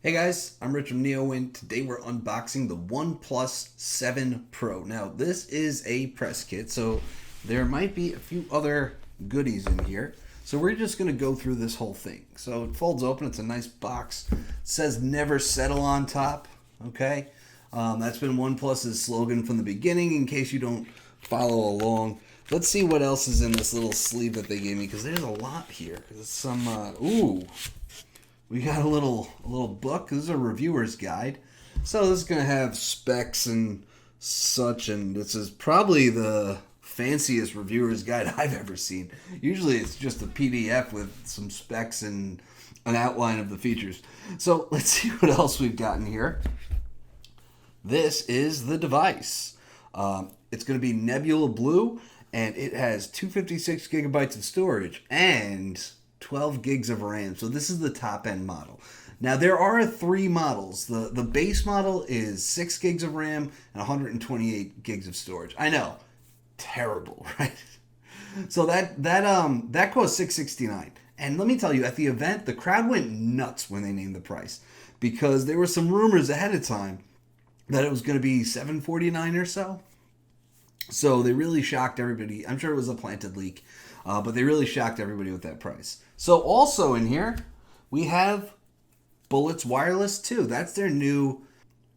Hey guys, I'm Rich from NeoWin. Today we're unboxing the OnePlus 7 Pro. Now this is a press kit, so there might be a few other goodies in here. So we're just going to go through this whole thing. So it folds open, it's a nice box. It says never settle on top, okay? That's been OnePlus's slogan from the beginning in case you don't follow along. Let's see what else is in this little sleeve that they gave me because there's a lot here. There's some, we got a little book. This is a reviewer's guide. So this is going to have specs and such, and this is probably the fanciest reviewer's guide I've ever seen. Usually it's just a PDF with some specs and an outline of the features. So let's see what else we've gotten here. This is the device. It's going to be Nebula Blue, and it has 256 gigabytes of storage and 12 gigs of RAM. So this is the top end model. Now there are three models. The base model is 6 gigs of RAM and 128 gigs of storage. I know, terrible, right? So that costs $669. And let me tell you, at the event, the crowd went nuts when they named the price because there were some rumors ahead of time that it was going to be $749 or so. So they really shocked everybody. I'm sure it was a planted leak, but they really shocked everybody with that price. So also in here, we have Bullets Wireless 2. That's their new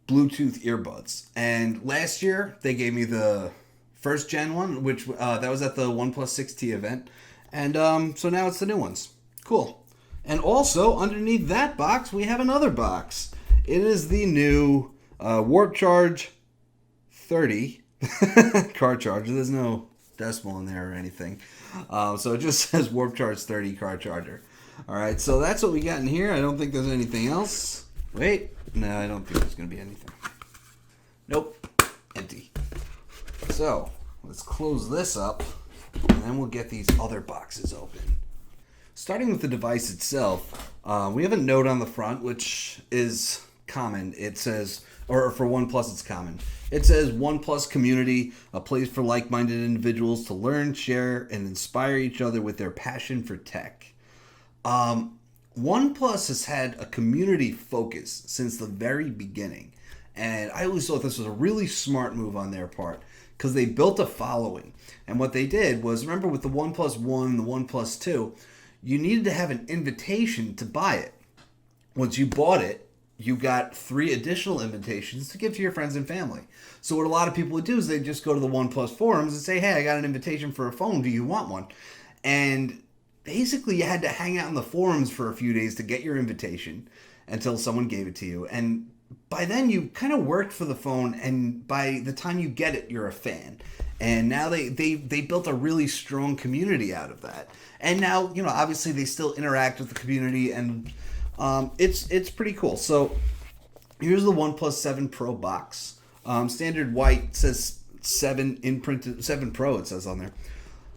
Bluetooth earbuds. And last year, they gave me the first gen one, which that was at the OnePlus 6T event. And so now it's the new ones. Cool. And also, underneath that box, we have another box. It is the new Warp Charge 30 car charger. There's no decimal in there or anything. So it just says Warp Charge 30 car charger. All right, so that's what we got in here. I don't think there's anything else. Wait, no, I don't think there's going to be anything. Nope, empty. So let's close this up, and then we'll get these other boxes open. Starting with the device itself, we have a note on the front, which is common. It says, or for OnePlus, it's common. It says OnePlus community, a place for like-minded individuals to learn, share, and inspire each other with their passion for tech. OnePlus has had a community focus since the very beginning. And I always thought this was a really smart move on their part because they built a following. And what they did was, remember with the OnePlus 1 and the OnePlus 2, you needed to have an invitation to buy it. Once you bought it, you got 3 additional invitations to give to your friends and family. So what a lot of people would do is they'd just go to the OnePlus forums and say, hey, I got an invitation for a phone. Do you want one? And basically you had to hang out in the forums for a few days to get your invitation until someone gave it to you. And by then you kind of worked for the phone, and by the time you get it, you're a fan. And now they built a really strong community out of that. And now, obviously they still interact with the community, and it's pretty cool. So here's the OnePlus 7 Pro box. Standard white, says 7 imprinted, 7 Pro it says on there.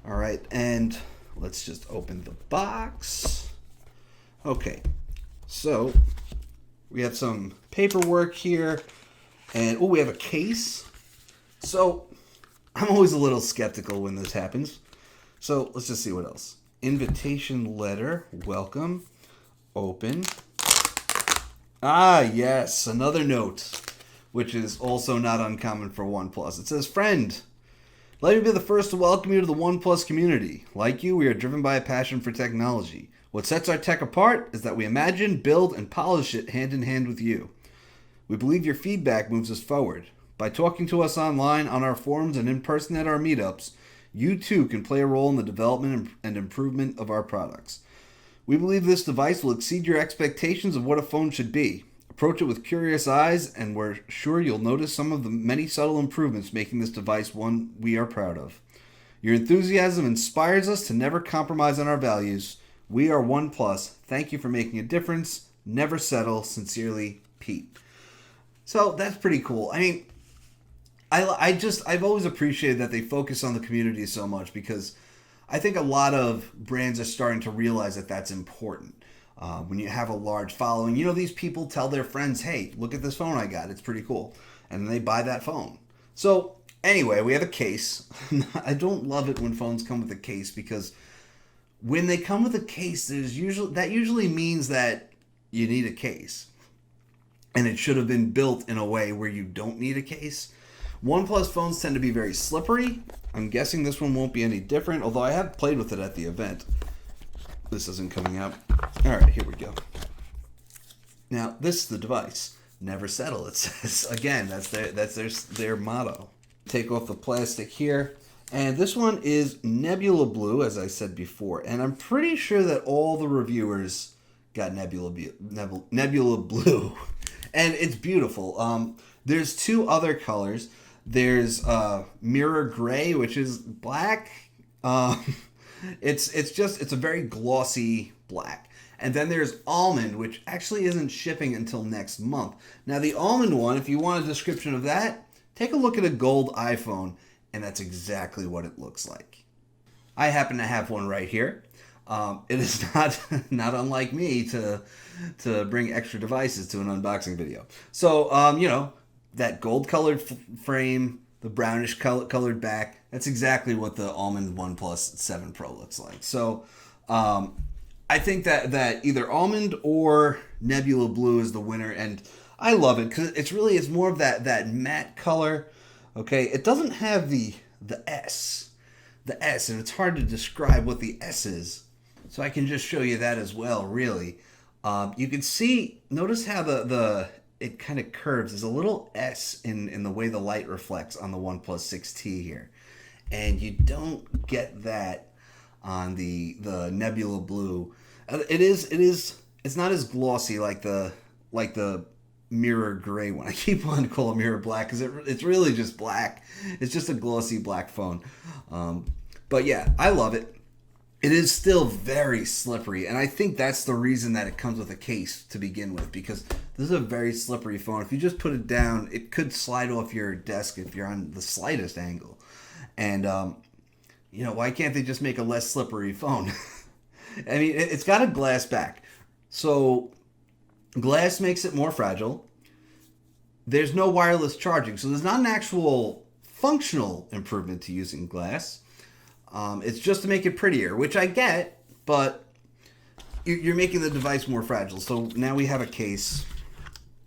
All right, and let's just open the box. Okay, so we have some paperwork here, and we have a case. So I'm always a little skeptical when this happens. So let's just see what else. Invitation letter, welcome. Open. Ah, yes, another note, which is also not uncommon for OnePlus. It says, friend, let me be the first to welcome you to the OnePlus community. Like you, we are driven by a passion for technology. What sets our tech apart is that we imagine, build, and polish it hand in hand with you. We believe your feedback moves us forward. By talking to us online, on our forums, and in person at our meetups, you too can play a role in the development and improvement of our products. We believe this device will exceed your expectations of what a phone should be. Approach it with curious eyes, and we're sure you'll notice some of the many subtle improvements making this device one we are proud of. Your enthusiasm inspires us to never compromise on our values. We are OnePlus. Thank you for making a difference. Never settle. Sincerely, Pete. So that's pretty cool. I mean, I've always appreciated that they focus on the community so much because I think a lot of brands are starting to realize that that's important. When you have a large following, these people tell their friends, hey, look at this phone I got. It's pretty cool. And they buy that phone. So anyway, we have a case. I don't love it when phones come with a case because when they come with a case, that usually means that you need a case. and it should have been built in a way where you don't need a case. OnePlus phones tend to be very slippery. I'm guessing this one won't be any different, although I have played with it at the event. This isn't coming out. All right, here we go. Now, this is the device. Never settle, it says. Again, that's their motto. Take off the plastic here. And this one is Nebula Blue, as I said before. And I'm pretty sure that all the reviewers got Nebula Blue. And it's beautiful. There's two other colors. There's Mirror Gray, which is black. It's a very glossy black. And then there's Almond, which actually isn't shipping until next month. Now, the Almond one, if you want a description of that, take a look at a gold iPhone, and that's exactly what it looks like. I happen to have one right here. It is not unlike me to bring extra devices to an unboxing video. So, that gold-colored frame, the brownish colored back, that's exactly what the Almond OnePlus 7 Pro looks like. So, I think that either Almond or Nebula Blue is the winner, and I love it because it's more of that matte color. Okay, it doesn't have the S, and it's hard to describe what the S is. So I can just show you that as well. Really, you can see. Notice how it kind of curves. There's a little S in the way the light reflects on the OnePlus 6T here, and you don't get that on the Nebula Blue. It's not as glossy like the Mirror Gray one. I keep wanting to call it Mirror Black because it's really just black. It's just a glossy black phone. But yeah, I love it. It is still very slippery, and I think that's the reason that it comes with a case to begin with, because this is a very slippery phone. If you just put it down, it could slide off your desk if you're on the slightest angle. And why can't they just make a less slippery phone? I mean, it's got a glass back. So glass makes it more fragile. There's no wireless charging. So there's not an actual functional improvement to using glass. It's just to make it prettier, which I get, but you're making the device more fragile. So now we have a case,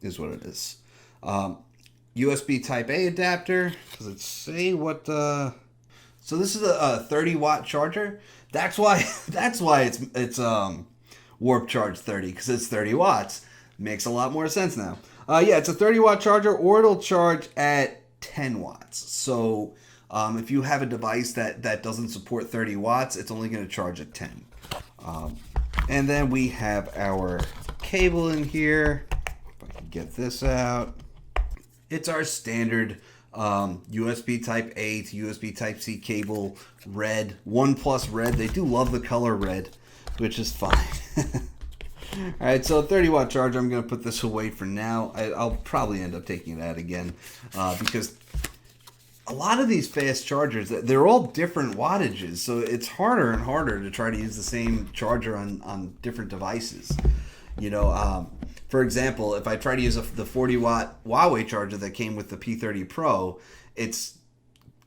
is what it is. USB Type A adapter. Does it say what... So this is a 30-watt charger. That's why it's Warp Charge 30, because it's 30 watts. Makes a lot more sense now. It's a 30-watt charger, or it'll charge at 10 watts. So if you have a device that doesn't support 30 watts, it's only going to charge at 10. And then we have our cable in here. If I can get this out. It's our standard USB Type A to USB Type C cable, red, OnePlus red. They do love the color red, which is fine. Alright, so 30-watt charger. I'm going to put this away for now. I'll probably end up taking it out again because a lot of these fast chargers, they're all different wattages, so it's harder and harder to try to use the same charger on different devices. For example, if I try to use the 40-watt Huawei charger that came with the P30 Pro, it's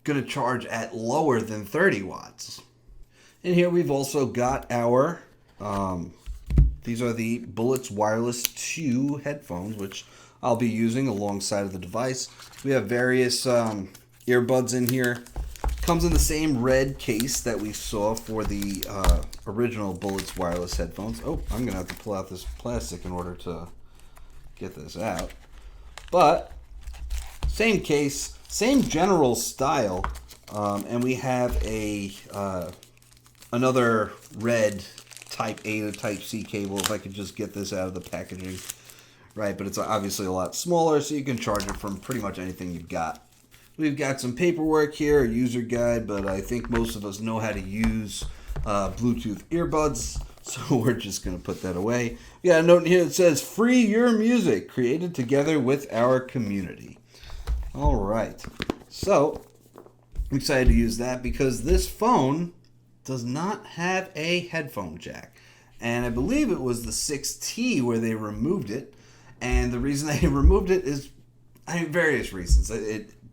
going to charge at lower than 30 watts. And here we've also got our, these are the Bullets Wireless 2 headphones, which I'll be using alongside of the device. We have various earbuds in here. Comes in the same red case that we saw for the original Bullets wireless headphones. Oh, I'm going to have to pull out this plastic in order to get this out. But, same case, same general style. And we have another red Type A to Type C cable, if I could just get this out of the packaging. Right, but it's obviously a lot smaller, so you can charge it from pretty much anything you've got. We've got some paperwork here, a user guide, but I think most of us know how to use Bluetooth earbuds, so we're just going to put that away. We got a note in here that says, "Free your music, created together with our community." All right, so I'm excited to use that because this phone does not have a headphone jack. And I believe it was the 6T where they removed it, and the reason they removed it is, various reasons.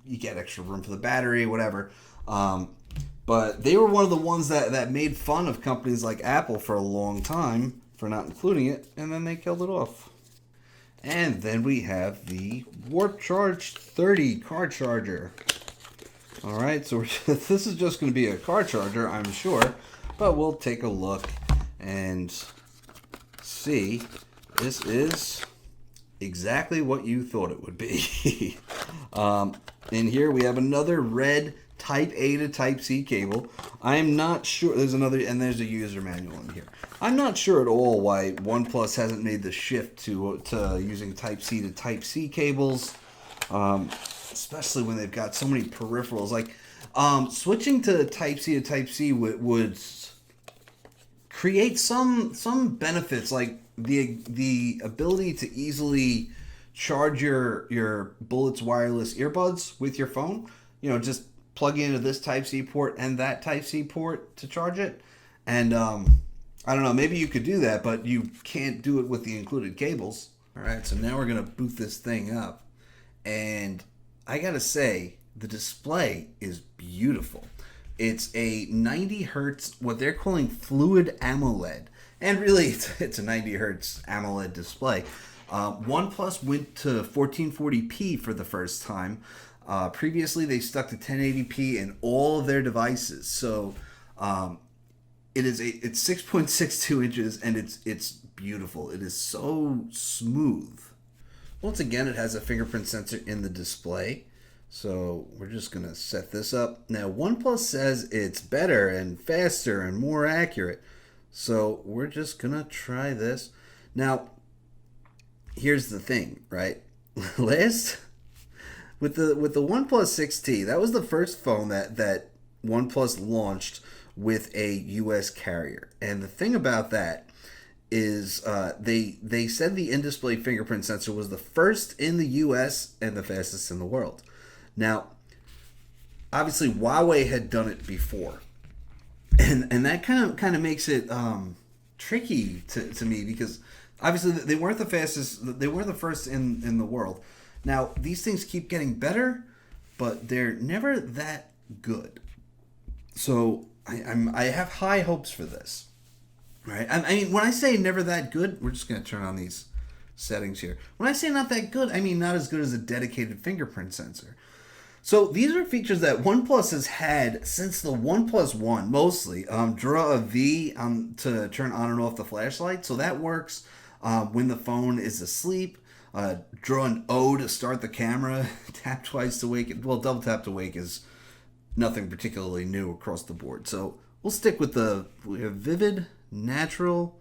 You get extra room for the battery, whatever. But they were one of the ones that made fun of companies like Apple for a long time for not including it, and then they killed it off. And then we have the Warp Charge 30 car charger. All right, so this is just going to be a car charger, I'm sure, but we'll take a look and see. This is exactly what you thought it would be. In here we have another red Type A to Type C cable. I'm not sure. There's another, and there's a user manual in here. I'm not sure at all why OnePlus hasn't made the shift to using Type C to Type C cables, especially when they've got so many peripherals. Like switching to Type C to Type C would create some benefits, like the ability to easily charge your Bullets wireless earbuds with your phone. You know, just plug into this Type C port and that Type C port to charge it. And I don't know, maybe you could do that, but you can't do it with the included cables. All right, so now we're going to boot this thing up. And I got to say, the display is beautiful. It's a 90 hertz, what they're calling fluid AMOLED. And really, it's a 90 hertz AMOLED display. OnePlus went to 1440p for the first time. Previously, they stuck to 1080p in all of their devices. So it's 6.62 inches, and it's beautiful. It is so smooth. Once again, it has a fingerprint sensor in the display. So we're just going to set this up. Now, OnePlus says it's better and faster and more accurate. So we're just going to try this. Now, here's the thing, right? With the OnePlus 6T, that was the first phone that OnePlus launched with a US carrier. And the thing about that is they said the in-display fingerprint sensor was the first in the US and the fastest in the world. Now, obviously Huawei had done it before. And that kind of makes it tricky to me, because obviously they weren't the fastest, they weren't the first in the world. Now, these things keep getting better, but they're never that good. So I have high hopes for this. Right? I mean, when I say never that good, we're just going to turn on these settings here. When I say not that good, I mean not as good as a dedicated fingerprint sensor. So these are features that OnePlus has had since the OnePlus One, mostly. Draw a V to turn on and off the flashlight. So that works when the phone is asleep. Draw an O to start the camera. Tap twice to wake it. Well, double tap to wake is nothing particularly new across the board. So we'll stick with we have vivid, natural.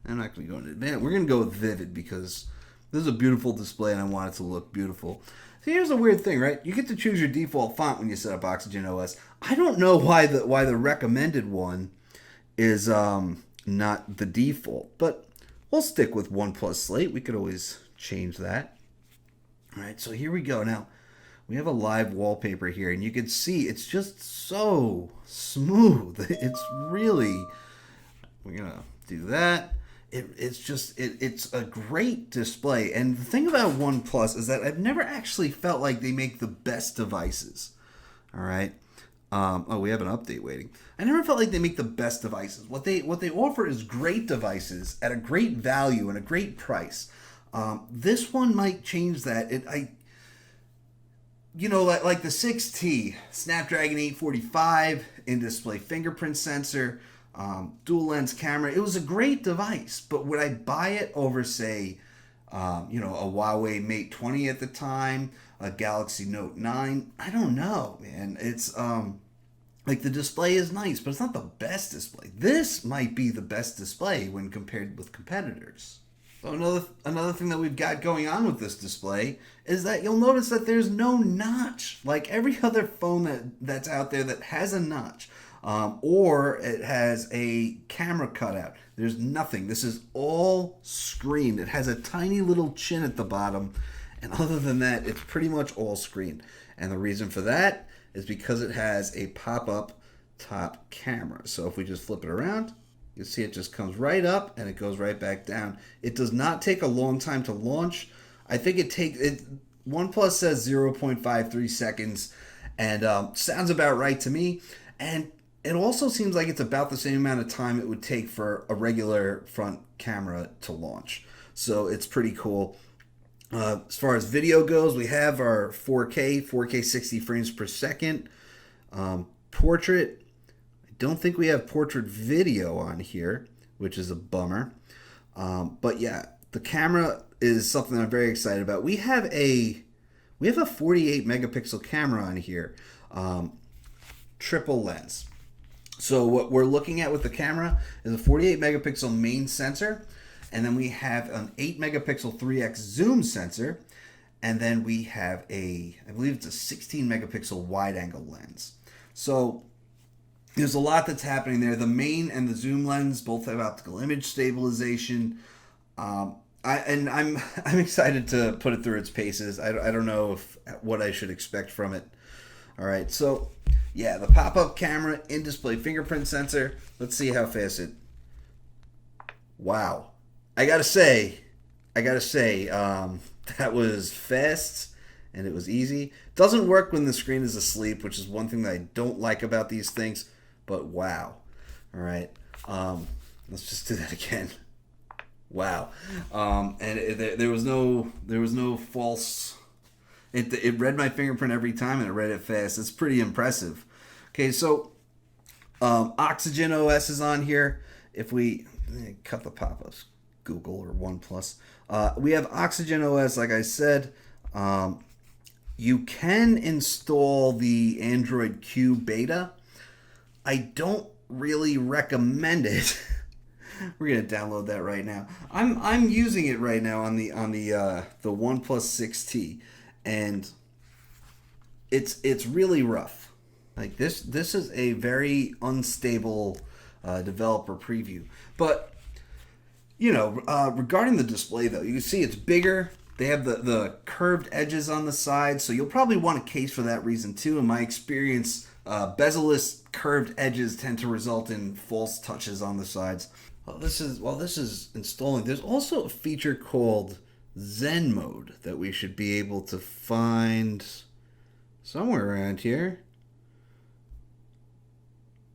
I'm not going to go into advanced. We're going to go with vivid because this is a beautiful display and I want it to look beautiful. So here's the weird thing, right? You get to choose your default font when you set up Oxygen OS. I don't know why the recommended one is not the default, but we'll stick with OnePlus Slate. We could always change that. All right, so here we go. Now, we have a live wallpaper here, and you can see it's just so smooth. It's really, we're going to do that. It's a great display. And the thing about OnePlus is that I've never actually felt like they make the best devices. All right. We have an update waiting. I never felt like they make the best devices. What they offer is great devices at a great value and a great price. This one might change that. Like the 6T, Snapdragon 845, in-display fingerprint sensor, dual lens camera. It was a great device, but would I buy it over, say, a Huawei Mate 20 at the time, a Galaxy Note 9? I don't know, man. It's like the display is nice, but it's not the best display. This might be the best display when compared with competitors. So another thing that we've got going on with this display is that you'll notice that there's no notch, like every other phone that's out there that has a notch. Or it has a camera cutout. There's nothing. This is all screened. It has a tiny little chin at the bottom, and other than that, it's pretty much all screened. And the reason for that is because it has a pop-up top camera. So if we just flip it around, you see it just comes right up and it goes right back down. It does not take a long time to launch. I think OnePlus says 0.53 seconds, and sounds about right to me. And it also seems like it's about the same amount of time it would take for a regular front camera to launch. So it's pretty cool. As far as video goes, we have our 4K 60 frames per second. Portrait, I don't think we have portrait video on here, which is a bummer. But yeah, the camera is something I'm very excited about. We have a 48 megapixel camera on here, triple lens. So what we're looking at with the camera is a 48 megapixel main sensor, and then we have an 8 megapixel 3x zoom sensor, and then we have I believe it's a 16 megapixel wide angle lens. So there's a lot that's happening there. The main and the zoom lens both have optical image stabilization. I'm excited to put it through its paces. I don't know what I should expect from it. All right, so yeah, the pop-up camera, in-display fingerprint sensor. Let's see how fast it. Wow, I gotta say, that was fast and it was easy. Doesn't work when the screen is asleep, which is one thing that I don't like about these things. But wow, all right, let's just do that again. Wow, there was no false. It read my fingerprint every time, and it read it fast. It's pretty impressive. Okay, so Oxygen OS is on here. If we cut the pop-ups, Google or OnePlus, we have Oxygen OS. Like I said, you can install the Android Q beta. I don't really recommend it. We're gonna download that right now. I'm using it right now on the OnePlus 6T, and it's really rough. Like this is a very unstable developer preview. But regarding the display though, you can see it's bigger. They have the curved edges on the side, so you'll probably want a case for that reason too. In my experience, bezel-less curved edges tend to result in false touches on the sides. While this is installing, there's also a feature called Zen mode that we should be able to find somewhere around here.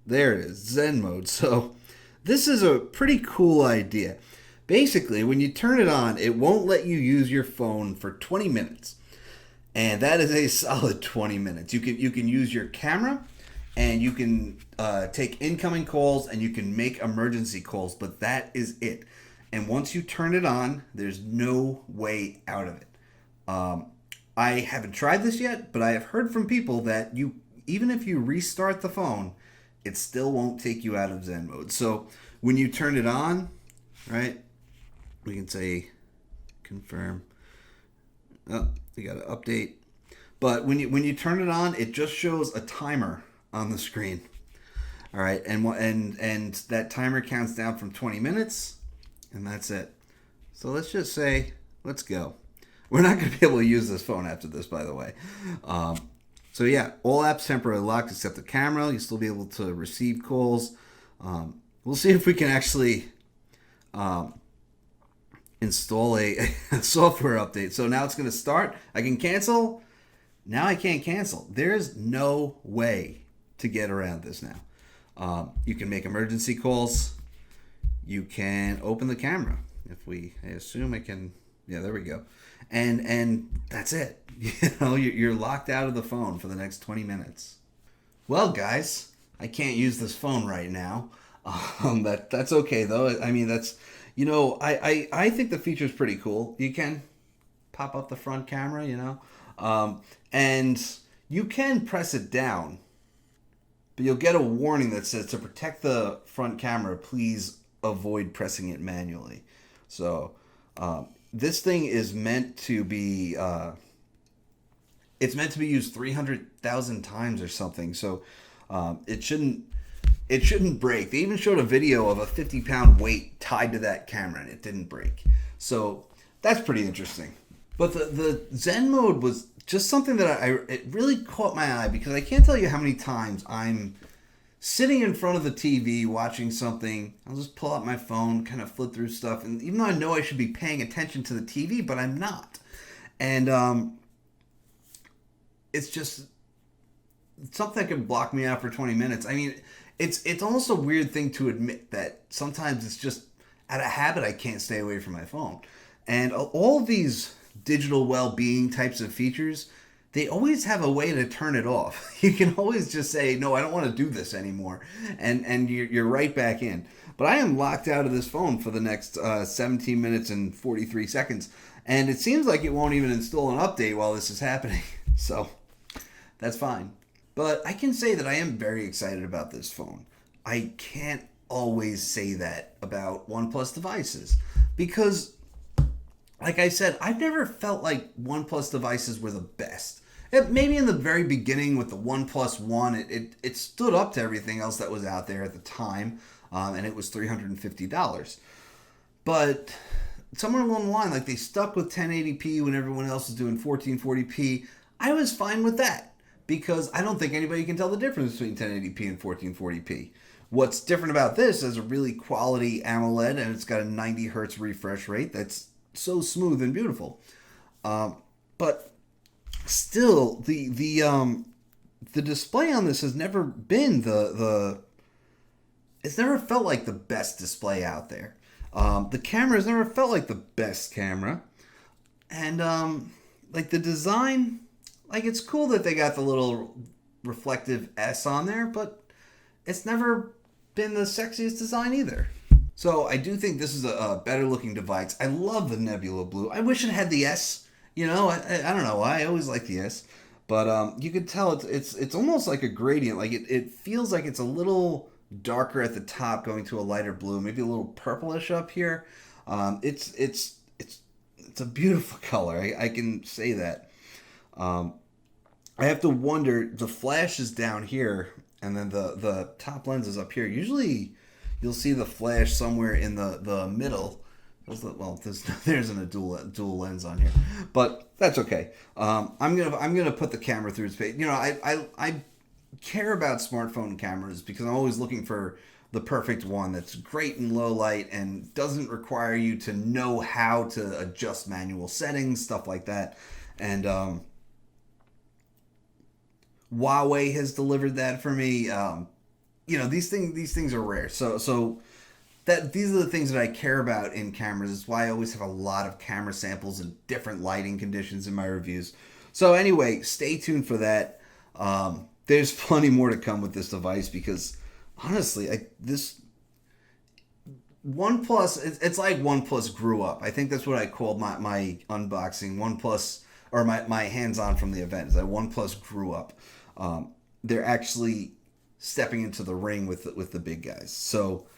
There it is, Zen mode. So this is a pretty cool idea. Basically, when you turn it on, it won't let you use your phone for 20 minutes. And that is a solid 20 minutes. You can use your camera, and you can take incoming calls, and you can make emergency calls, but that is it. And once you turn it on, there's no way out of it. I haven't tried this yet, but I have heard from people that even if you restart the phone, it still won't take you out of Zen mode. So when you turn it on, right, we can say confirm. Oh, you got to update. But when you turn it on, it just shows a timer on the screen. All right, and that timer counts down from 20 minutes, and that's it. So let's just say, let's go. We're not going to be able to use this phone after this, by the way. So yeah, all apps temporarily locked except the camera. You'll still be able to receive calls. We'll see if we can actually install a software update. So now it's going to start. I can cancel. Now I can't cancel. There's no way to get around this now. You can make emergency calls. You can open the camera. I assume I can. Yeah, there we go. And that's it. You're locked out of the phone for the next 20 minutes. Well, guys, I can't use this phone right now. That's okay though. I mean, that's I think the feature is pretty cool. You can pop up the front camera, and you can press it down, but you'll get a warning that says to protect the front camera, please avoid pressing it manually. So this thing is meant to be it's meant to be used 300,000 times or something. So it shouldn't break. They even showed a video of a 50-pound weight tied to that camera, and it didn't break. So that's pretty interesting. But the Zen mode was just something that it really caught my eye, because I can't tell you how many times I'm sitting in front of the TV watching something. I'll just pull out my phone, kind of flip through stuff, and even though I know I should be paying attention to the TV, but I'm not. And it's just something that can block me out for 20 minutes. I mean, it's almost a weird thing to admit that sometimes it's just out of habit I can't stay away from my phone. And all of these digital well-being types of features, they always have a way to turn it off. You can always just say, no, I don't want to do this anymore. And you're right back in. But I am locked out of this phone for the next 17 minutes and 43 seconds. And it seems like it won't even install an update while this is happening. So that's fine. But I can say that I am very excited about this phone. I can't always say that about OnePlus devices because, like I said, I've never felt like OnePlus devices were the best. Maybe in the very beginning with the OnePlus One, it stood up to everything else that was out there at the time, and it was $350. But somewhere along the line, like they stuck with 1080p when everyone else was doing 1440p. I was fine with that because I don't think anybody can tell the difference between 1080p and 1440p. What's different about this is a really quality AMOLED, and it's got a 90 hertz refresh rate that's so smooth and beautiful. But still, the display on this has never been it's never felt like the best display out there. The camera has never felt like the best camera, and like the design, like it's cool that they got the little reflective S on there, but it's never been the sexiest design either. So I do think this is a better looking device. I love the Nebula Blue. I wish it had the S. You know, I don't know why. I always like the S. But you could tell it's almost like a gradient. Like it feels like it's a little darker at the top going to a lighter blue, maybe a little purplish up here. It's a beautiful color. I can say that. I have to wonder, the flash is down here and then the top lens is up here. Usually you'll see the flash somewhere in the middle. Well, there isn't a dual lens on here, but that's okay. I'm gonna put the camera through its pace. You know, I care about smartphone cameras because I'm always looking for the perfect one that's great in low light and doesn't require you to know how to adjust manual settings, stuff like that. And Huawei has delivered that for me. You know, these things are rare. So that these are the things that I care about in cameras. It's why I always have a lot of camera samples and different lighting conditions in my reviews. So anyway, stay tuned for that. There's plenty more to come with this device because honestly, this OnePlus, it's like OnePlus grew up. I think that's what I called my unboxing. OnePlus, or my hands-on from the event, is that OnePlus grew up. They're actually stepping into the ring with the big guys. So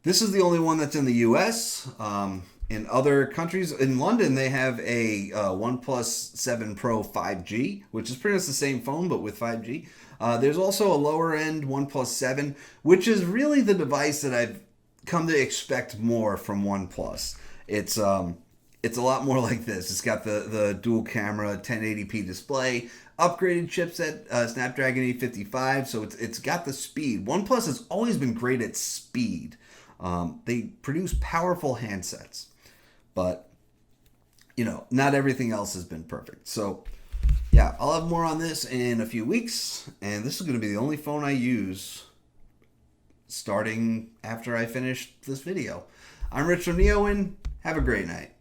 this is the only one that's in the US. In other countries, in London, they have a OnePlus 7 Pro 5G, which is pretty much the same phone, but with 5G. There's also a lower-end OnePlus 7, which is really the device that I've come to expect more from OnePlus. It's a lot more like this. It's got the dual camera 1080p display, upgraded chipset, Snapdragon 855, so it's got the speed. OnePlus has always been great at speed. They produce powerful handsets, but you know, not everything else has been perfect. So yeah, I'll have more on this in a few weeks, and this is going to be the only phone I use starting after I finish this video. I'm Rich from NeoWin. Have a great night.